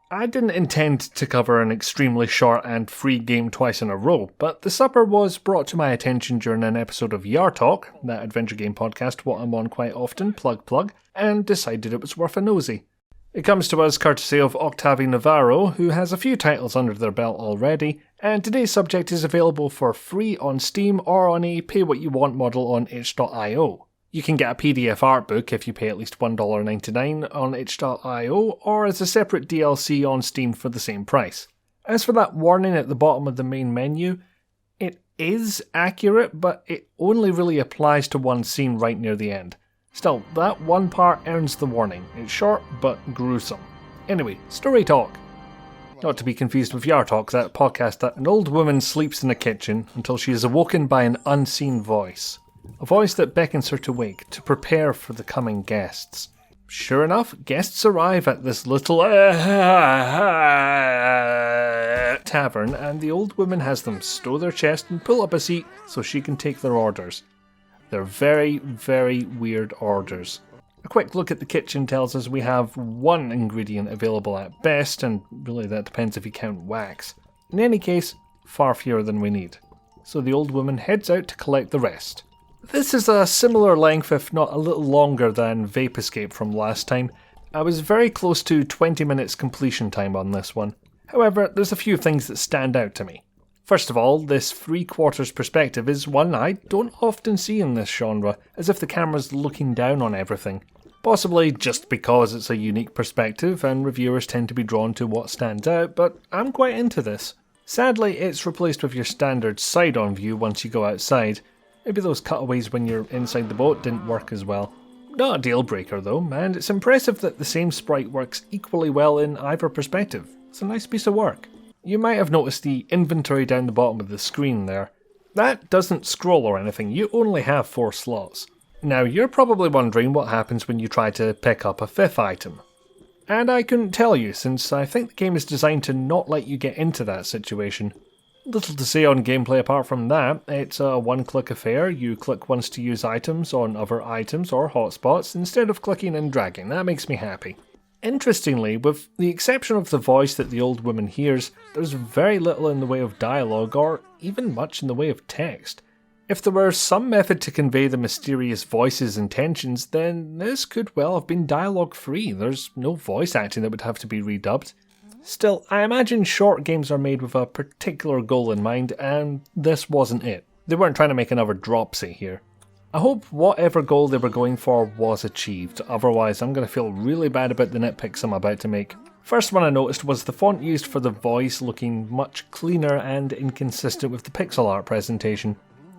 I didn't intend to cover an extremely short and free game twice in a row, but The Supper was brought to my attention during an episode of Yar Talk, that adventure game podcast what I'm on quite often, plug, and decided it was worth a nosy. It comes to us courtesy of Octavi Navarro, who has a few titles under their belt already, and today's subject is available for free on Steam or on a pay-what-you-want model on itch.io. You can get a PDF art book if you pay at least $1.99 on itch.io, or as a separate DLC on Steam for the same price. As for that warning at the bottom of the main menu, it is accurate, but it only really applies to one scene right near the end. Still, that one part earns the warning. It's short, but gruesome. Anyway, story talk. Not to be confused with Yar Talk, that podcast that an old woman sleeps in a kitchen until she is awoken by an unseen voice. A voice that beckons her to wake, to prepare for the coming guests. Sure enough, guests arrive at this little tavern, and the old woman has them stow their chest and pull up a seat so she can take their orders. They're very, very weird orders. A quick look at the kitchen tells us we have one ingredient available at best, and really that depends if you count wax. In any case, far fewer than we need. So the old woman heads out to collect the rest. This is a similar length, if not a little longer, than Vape Escape from last time. I was very close to 20 minutes completion time on this one. However, there's a few things that stand out to me. First of all, this 3/4 perspective is one I don't often see in this genre, as if the camera's looking down on everything. Possibly just because it's a unique perspective and reviewers tend to be drawn to what stands out, but I'm quite into this. Sadly, it's replaced with your standard side-on view once you go outside. Maybe those cutaways when you're inside the boat didn't work as well. Not a deal breaker though, and it's impressive that the same sprite works equally well in either perspective. It's a nice piece of work. You might have noticed the inventory down the bottom of the screen there. That doesn't scroll or anything, you only have 4 slots. Now you're probably wondering what happens when you try to pick up a 5th item. And I couldn't tell you, since I think the game is designed to not let you get into that situation. Little to say on gameplay apart from that. It's a one-click affair. You click once to use items on other items or hotspots instead of clicking and dragging. That makes me happy. Interestingly, with the exception of the voice that the old woman hears, there's very little in the way of dialogue or even much in the way of text. If there were some method to convey the mysterious voice's intentions, then this could well have been dialogue-free. There's no voice acting that would have to be redubbed. Still, I imagine short games are made with a particular goal in mind, and this wasn't it. They weren't trying to make another Dropsy here. I hope whatever goal they were going for was achieved, otherwise I'm going to feel really bad about the nitpicks I'm about to make. First one I noticed was the font used for the voice looking much cleaner and inconsistent with the pixel art presentation.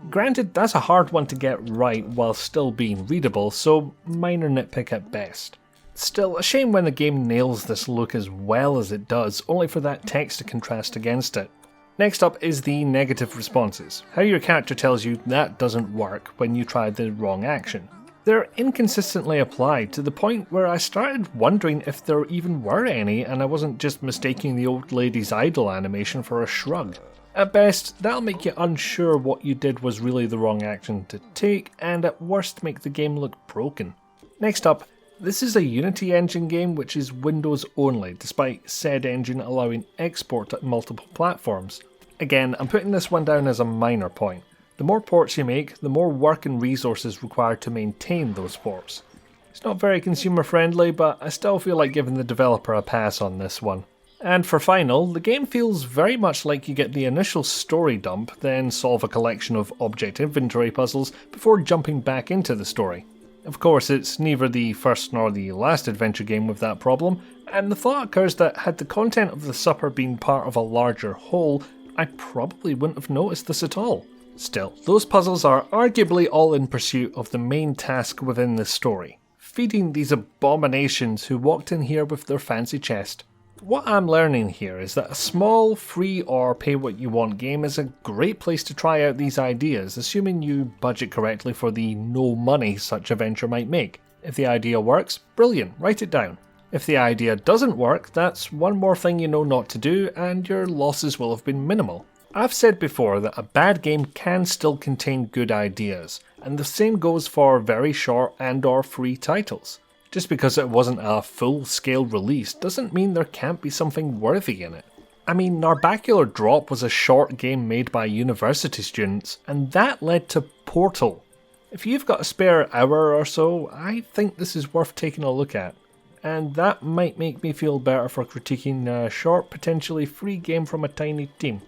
Granted, that's a hard one to get right while still being readable, so minor nitpick at best. Still, a shame when the game nails this look as well as it does, only for that text to contrast against it. Next up is the negative responses. How your character tells you that doesn't work when you try the wrong action. They're inconsistently applied to the point where I started wondering if there even were any and I wasn't just mistaking the old lady's idol animation for a shrug. At best, that'll make you unsure what you did was really the wrong action to take, and at worst make the game look broken. Next up, this is a Unity engine game which is Windows only, despite said engine allowing export to multiple platforms. Again, I'm putting this one down as a minor point. The more ports you make, the more work and resources required to maintain those ports. It's not very consumer friendly, but I still feel like giving the developer a pass on this one. And for final, the game feels very much like you get the initial story dump, then solve a collection of object inventory puzzles before jumping back into the story. Of course, it's neither the first nor the last adventure game with that problem, and the thought occurs that had the content of the supper been part of a larger whole, I probably wouldn't have noticed this at all. Still, those puzzles are arguably all in pursuit of the main task within the story, feeding these abominations who walked in here with their fancy chest. What I'm learning here is that a small, free or pay-what-you-want game is a great place to try out these ideas, assuming you budget correctly for the no money such a venture might make. If the idea works, brilliant, write it down. If the idea doesn't work, that's one more thing you know not to do, and your losses will have been minimal. I've said before that a bad game can still contain good ideas, and the same goes for very short and or free titles. Just because it wasn't a full-scale release doesn't mean there can't be something worthy in it. I mean, Narbacular Drop was a short game made by university students, and that led to Portal. If you've got a spare hour or so, I think this is worth taking a look at. And that might make me feel better for critiquing a short, potentially free game from a tiny team.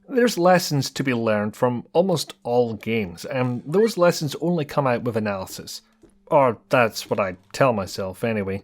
There's lessons to be learned from almost all games, and those lessons only come out with analysis. Or that's what I tell myself anyway.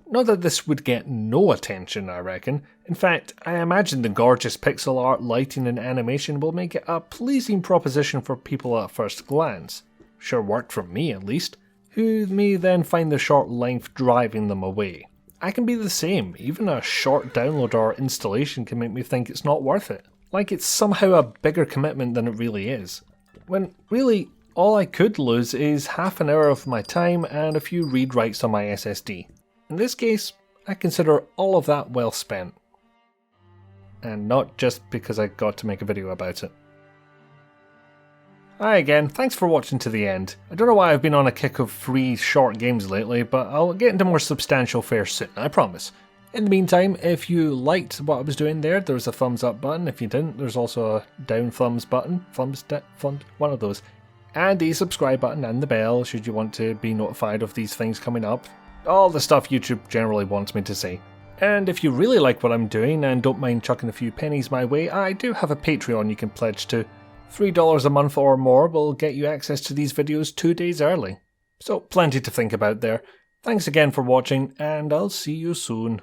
Not that this would get no attention, I reckon. In fact, I imagine the gorgeous pixel art, lighting and animation will make it a pleasing proposition for people at first glance. Sure worked for me at least, who may then find the short length driving them away. I can be the same, even a short download or installation can make me think it's not worth it. Like it's somehow a bigger commitment than it really is. When really, all I could lose is half an hour of my time and a few read writes on my SSD. In this case, I consider all of that well spent. And not just because I got to make a video about it. Hi again, thanks for watching to the end. I don't know why I've been on a kick of free short games lately, but I'll get into more substantial fare soon, I promise. In the meantime, if you liked what I was doing there's a thumbs up button. If you didn't, there's also a down thumbs button, one of those. And the subscribe button and the bell should you want to be notified of these things coming up. All the stuff YouTube generally wants me to say. And if you really like what I'm doing and don't mind chucking a few pennies my way, I do have a Patreon you can pledge to. $3 a month or more will get you access to these videos 2 days early. So plenty to think about there. Thanks again for watching, and I'll see you soon.